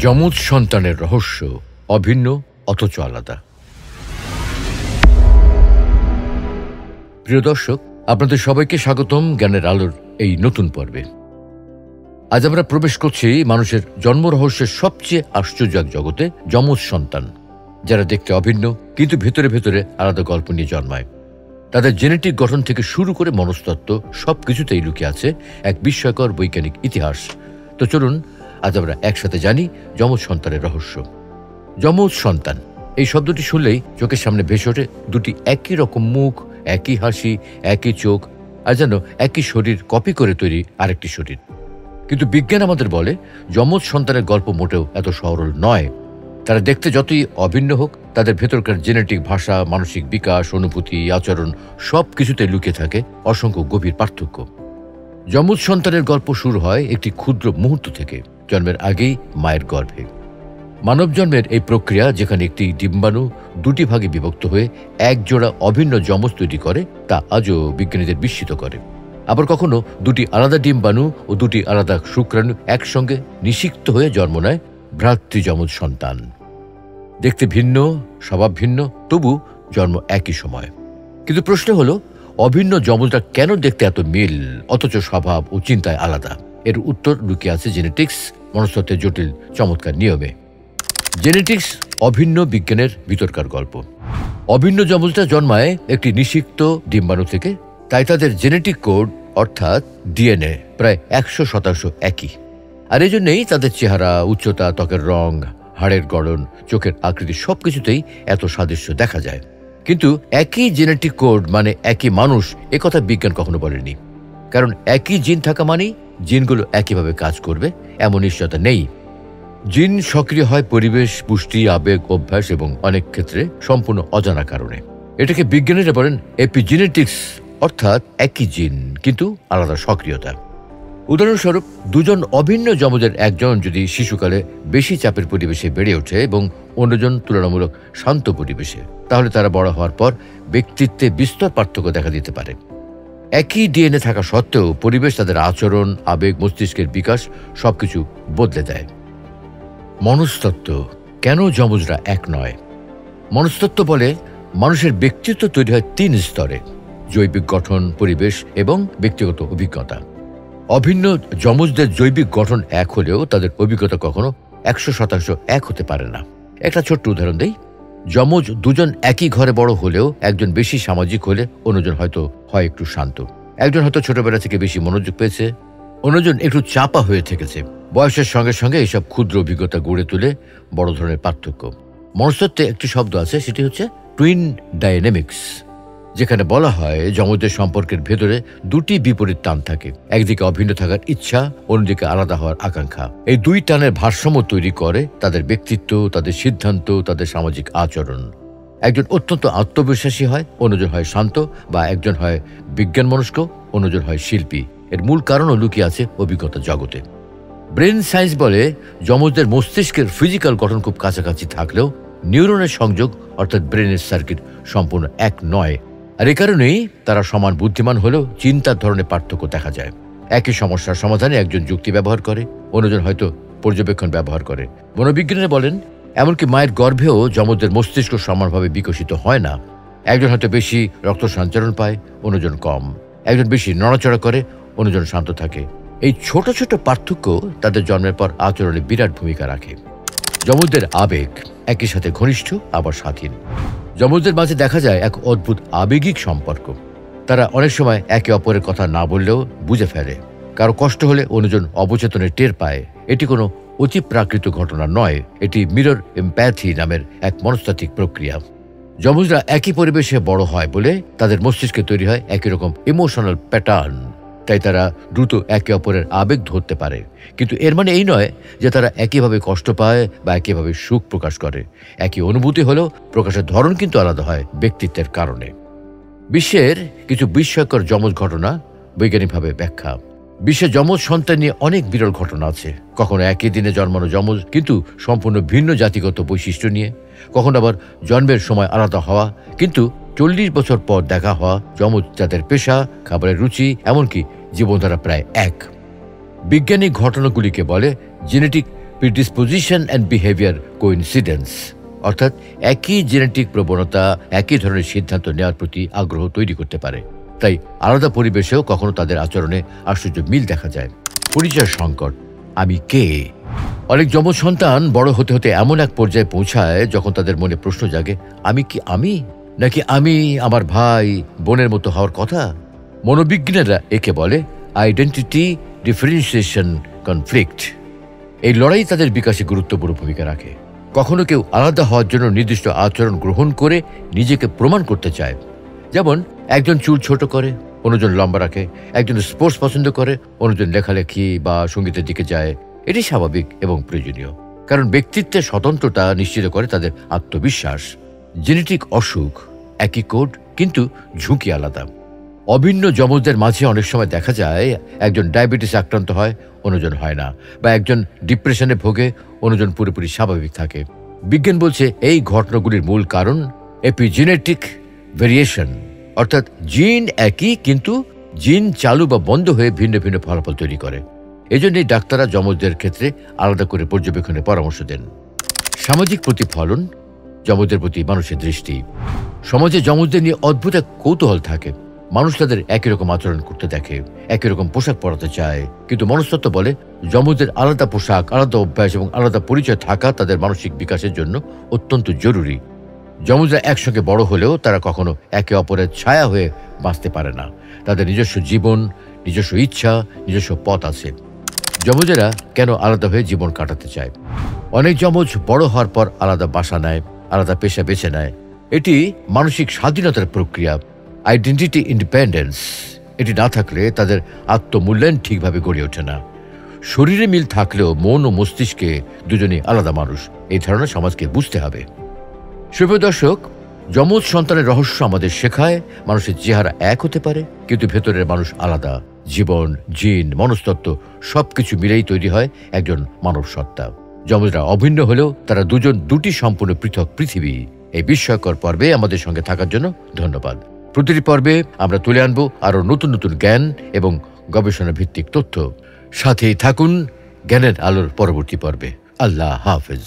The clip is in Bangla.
যমজ সন্তানের রহস্য অভিন্ন অথচ আলাদা। প্রিয় দর্শক, আপনাদের সবাইকে স্বাগতম জ্ঞানের আলোর এই নতুন পর্বে। আজ আমরা প্রবেশ করছি মানুষের জন্ম রহস্যের সবচেয়ে আশ্চর্য এক জগতে, যমজ সন্তান, যারা দেখতে অভিন্ন কিন্তু ভেতরে ভেতরে আলাদা গল্প নিয়ে জন্মায়। তাদের জেনেটিক গঠন থেকে শুরু করে মনস্তত্ত্ব সবকিছুতেই লুকিয়ে আছে এক বিস্ময়কর বৈজ্ঞানিক ইতিহাস। তো চলুন আজ আমরা একসাথে জানি যমজ সন্তানের রহস্য। যমজ সন্তান এই শব্দটি শুনলেই চোখের সামনে ভেসে ওঠে দুটি একই রকম মুখ, একই হাসি, একই চোখ, আর যেন একই শরীর কপি করে তৈরি আরেকটি শরীর। কিন্তু বিজ্ঞান আমাদের বলে যমজ সন্তানের গল্প মোটেও এত সরল নয়। তারা দেখতে যতই অভিন্ন হোক, তাদের ভেতরকার জেনেটিক ভাষা, মানসিক বিকাশ, অনুভূতি, আচরণ সব কিছুতে লুকিয়ে থাকে অসংখ্য গভীর পার্থক্য। যমজ সন্তানের গল্প শুরু হয় একটি ক্ষুদ্র মুহূর্ত থেকে, জন্মের আগেই মায়ের গর্ভে। মানব জন্মের এই প্রক্রিয়া, যেখানে একটি ডিম্বাণু দুটি ভাগে বিভক্ত হয়ে এক জোড়া অভিন্ন যমজ তৈরি করে, তা আজও বিজ্ঞানীদের বিস্মিত করে। আবার কখনো দুটি আলাদা ডিম্বাণু ও দুটি আলাদা শুক্রাণু একসঙ্গে নিষিক্ত হয়ে জন্ম নেয় ভ্রাতৃ যমজ সন্তান। দেখতে ভিন্ন, স্বভাব ভিন্ন, তবু জন্ম একই সময়। কিন্তু প্রশ্ন হলো, অভিন্ন যমজরা কেন দেখতে এত মিল অথচ স্বভাব ও চিন্তায় আলাদা? এর উত্তর লুকিয়ে আছে জেনেটিক্স, মনস্তত্ত্বের জটিল চমৎকার নিয়মে। জেনেটিক্স অভিন্ন বিজ্ঞানের ভিতরকার গল্প। অভিন্ন যমজরা জন্মায় একটি নিষিক্ত ডিম্বাণু থেকে, তাই তাদের জেনেটিক কোড অর্থাৎ ডিএনএ প্রায় 100% একই। আর এই জন্যেই তাদের চেহারা, উচ্চতা, ত্বকের রং, হাড়ের গড়ন, চোখের আকৃতি সবকিছুতেই এত সাদৃশ্য দেখা যায়। কিন্তু একই জেনেটিক কোড মানে একই মানুষ, একথা বিজ্ঞান কখনো বলেনি। কারণ একই জিন থাকা মানেই জিনগুলো একইভাবে কাজ করবে এমন নিশ্চয়তা নেই। জিন সক্রিয় হয় পরিবেশ, পুষ্টি, আবেগ, অভ্যাস এবং অনেক ক্ষেত্রে সম্পূর্ণ অজানা কারণে। এটাকে বিজ্ঞানীরা বলেন এপিজেনেটিক্স, অর্থাৎ একই জিন কিন্তু আলাদা সক্রিয়তা। উদাহরণস্বরূপ, দুজন অভিন্ন যমজের একজন যদি শিশুকালে বেশি চাপের পরিবেশে বেড়ে ওঠে এবং অন্যজন তুলনামূলক শান্ত পরিবেশে, তাহলে তারা বড় হওয়ার পর ব্যক্তিত্বে বিস্তর পার্থক্য দেখা দিতে পারে। একই ডিএনএ থাকা সত্ত্বেও পরিবেশ তাদের আচরণ, আবেগ, মস্তিষ্কের বিকাশ সবকিছু বদলে দেয়। মনস্তত্ত্ব কেন যমজরা এক নয়? মনস্তত্ত্ব বলে মানুষের ব্যক্তিত্ব তৈরি হয় 3 স্তরে: জৈবিক গঠন, পরিবেশ এবং ব্যক্তিগত অভিজ্ঞতা। অভিন্ন যমজদের জৈবিক গঠন এক হলেও তাদের অভিজ্ঞতা কখনো 100% এক হতে পারে না। একটা ছোট্ট উদাহরণ দেই। যমজ দুজন একই ঘরে বড় হলেও একজন বেশি সামাজিক হলে অন্যজন হয়তো হয় একটু শান্ত। একজন হয়তো ছোটবেলা থেকে বেশি মনোযোগ পেয়েছে, অন্যজন একটু চাপা হয়ে থেকেছে। বয়সের সঙ্গে সঙ্গে এইসব ক্ষুদ্র অভিজ্ঞতা গড়ে তুলে বড় ধরনের পার্থক্য। মনস্তত্ত্বে একটি শব্দ আছে, সেটি হচ্ছে টুইন ডায়নামিক্স, যেখানে বলা হয় যমজদের সম্পর্কের ভেতরে দুটি বিপরীত টান থাকে। একদিকে অভিন্ন থাকার ইচ্ছা, অন্যদিকে আলাদা হওয়ার আকাঙ্ক্ষা। এই দুই টানের ভারসাম্য তৈরি করে তাদের ব্যক্তিত্ব, তাদের সিদ্ধান্ত, তাদের সামাজিক আচরণ। একজন অত্যন্ত আত্মবিশ্বাসী হয়, অন্যজন হয় শান্ত, বা একজন হয় বিজ্ঞানমনস্ক, অন্যজন হয় শিল্পী। এর মূল কারণও লুকিয়ে আছে অভিজ্ঞতা জগতে। ব্রেন সায়েন্স বলে যমজদের মস্তিষ্কের ফিজিক্যাল গঠন খুব কাছাকাছি থাকলেও নিউরনের সংযোগ অর্থাৎ ব্রেনের সার্কিট সম্পূর্ণ এক নয়। আর এ কারণেই তারা সমান বুদ্ধিমান হলেও চিন্তার ধরনের পার্থক্য দেখা যায়। একই সমস্যার সমাধানে একজন যুক্তি ব্যবহার করে, অন্যজন হয়তো পর্যবেক্ষণ ব্যবহার করে। মনোবিজ্ঞানীরা বলেন এমনকি মায়ের গর্ভেও যমজদের মস্তিষ্ক সমানভাবে বিকশিত হয় না। একজন হয়তো বেশি রক্ত সঞ্চালন পায়, অন্যজন কম। একজন বেশি নড়াচড়া করে, অন্যজন শান্ত থাকে। এই ছোট ছোট পার্থক্য তাদের জন্মের পর আচরণে বিরাট ভূমিকা রাখে। যমজদের আবেগ একই সাথে ঘনিষ্ঠ আবার স্বাধীন। যমজদের মাঝে দেখা যায় এক অদ্ভুত আবেগিক সম্পর্ক। তারা অনেক সময় একে অপরের কথা না বললেও বুঝে ফেলে। কারো কষ্ট হলে অন্যজন অবচেতনে টের পায়। এটি কোনো অতিপ্রাকৃত ঘটনা নয়, এটি মিরর এমপ্যাথি নামের এক মনস্তাত্ত্বিক প্রক্রিয়া। যমজরা একই পরিবেশে বড় হয় বলে তাদের মস্তিষ্কে তৈরি হয় একই রকম ইমোশনাল প্যাটার্ন, তাই তারা দ্রুত একে অপরের আবেগ ধরতে পারে। কিন্তু এর মানে এই নয় যে তারা একইভাবে কষ্ট পায় বা একইভাবে সুখ প্রকাশ করে। একই অনুভূতি হলেও প্রকাশের ধরন কিন্তু আলাদা হয় ব্যক্তিত্বের কারণে। বিশ্বের কিছু বিস্ময়কর যমজ ঘটনা বৈজ্ঞানিকভাবে ব্যাখ্যা। বিশ্বে যমজ সন্তান নিয়ে অনেক বিরল ঘটনা আছে। কখনো একই দিনে জন্মানো যমজ কিন্তু সম্পূর্ণ ভিন্ন জাতিগত বৈশিষ্ট্য নিয়ে, কখনো আবার জন্মের সময় আলাদা হওয়া কিন্তু 40 বছর পর দেখা হওয়া যমজ, যাদের পেশা, খাবারের রুচি, এমনকি জীবনধারা প্রায় এক। বিজ্ঞানিক ঘটনাগুলিকে বলে genetic predisposition and behaviour coincidence, অর্থাৎ একই জেনেটিক প্রবণতা একই ধরনের সিদ্ধান্ত নেওয়ার প্রতি আগ্রহ তৈরি করতে পারে। তাই আলাদা পরিবেশেও কখনো তাদের আচরণে আশ্চর্য মিল দেখা যায়। পরিচয় সংকট, আমি কে? অনেক যমজ সন্তান বড় হতে হতে এমন এক পর্যায়ে পৌঁছায় যখন তাদের মনে প্রশ্ন জাগে, আমি কি আমি, নাকি আমি আমার ভাই বোনের মতো হওয়ার কথা? মনোবিজ্ঞানীরা একে বলে আইডেন্টিটি ডিফারেন্সিয়েশন কনফ্লিক্ট। এই লড়াই তাদের বিকাশে গুরুত্বপূর্ণ ভূমিকা রাখে। কখনো কেউ আলাদা হওয়ার জন্য নির্দিষ্ট আচরণ গ্রহণ করে নিজেকে প্রমাণ করতে চায়। যেমন একজন চুল ছোট করে, অন্যজন লম্বা রাখে, একজন স্পোর্টস পছন্দ করে, অন্যজন লেখালেখি বা সঙ্গীতের দিকে যায়। এটি স্বাভাবিক এবং প্রয়োজনীয়, কারণ ব্যক্তিত্বের স্বতন্ত্রতা নিশ্চিত করে তাদের আত্মবিশ্বাস। জেনেটিক অসুখ একই কোড, কিন্তু ঝুঁকি আলাদা। অভিন্ন যমজদের মাঝে অনেক সময় দেখা যায় একজন ডায়াবেটিস আক্রান্ত হয়, অন্যজন হয় না, বা একজন ডিপ্রেশনে ভোগে, অন্যজন পুরোপুরি স্বাভাবিক থাকে। বিজ্ঞান বলছে এই ঘটনাগুলির মূল কারণ এপিজেনেটিক ভেরিয়েশন, অর্থাৎ জিন একই কিন্তু জিন চালু বা বন্ধ হয়ে ভিন্ন ভিন্ন ফলাফল তৈরি করে। এজন্যই ডাক্তাররা যমজদের ক্ষেত্রে আলাদা করে পর্যবেক্ষণের পরামর্শ দেন। সামাজিক প্রতিফলন, যমজদের প্রতি মানুষের দৃষ্টি। সমাজে যমজদের নিয়ে অদ্ভুত এক কৌতূহল থাকে। মানুষ তাদের একই রকম আচরণ করতে দেখে, একই রকম পোশাক পরাতে চায়, কিন্তু মনস্তত্ত্ব বলে যমজদের আলাদা পোশাক, আলাদা অভ্যাস এবং আলাদা পরিচয় থাকা তাদের মানসিক বিকাশের জন্য অত্যন্ত জরুরি। যমজরা একসঙ্গে বড় হলেও তারা কখনো একে অপরের ছায়া হয়ে বাঁচতে পারে না। তাদের নিজস্ব জীবন, নিজস্ব ইচ্ছা, নিজস্ব পথ আছে। যমজেরা কেন আলাদা হয়ে জীবন কাটাতে চায়? অনেক যমজ বড় হওয়ার পর আলাদা বাসা নেয়, আলাদা পেশা বেছে নেয়। এটি মানসিক স্বাধীনতার প্রক্রিয়া, আইডেন্টিটি ইন্ডিপেন্ডেন্স। এটি না থাকলে তাদের আত্মমূল্যায়ন ঠিকভাবে গড়ে ওঠে না। শরীরে মিল থাকলেও মন ও মস্তিষ্কে দুজনেই আলাদা মানুষ, এই ধারণা সমাজকে বুঝতে হবে। সুপ্রিয় দর্শক, যমজ সন্তানের রহস্য আমাদের শেখায় মানুষের চেহারা এক হতে পারে, কিন্তু ভেতরের মানুষ আলাদা। জীবন, জিন, মনস্তত্ত্ব সবকিছু মিলেই তৈরি হয় একজন মানব সত্তা। যমজরা অভিন্ন হলেও তারা দুজন দুটি সম্পূর্ণ পৃথক পৃথিবী। এই বিস্ময়কর পর্বে আমাদের সঙ্গে থাকার জন্য ধন্যবাদ। প্রতিটি পর্বে আমরা তুলে আনবো আরও নতুন নতুন জ্ঞান এবং গবেষণা ভিত্তিক তথ্য। সাথেই থাকুন জ্ঞানের আলোর পরবর্তী পর্বে। আল্লাহ হাফেজ।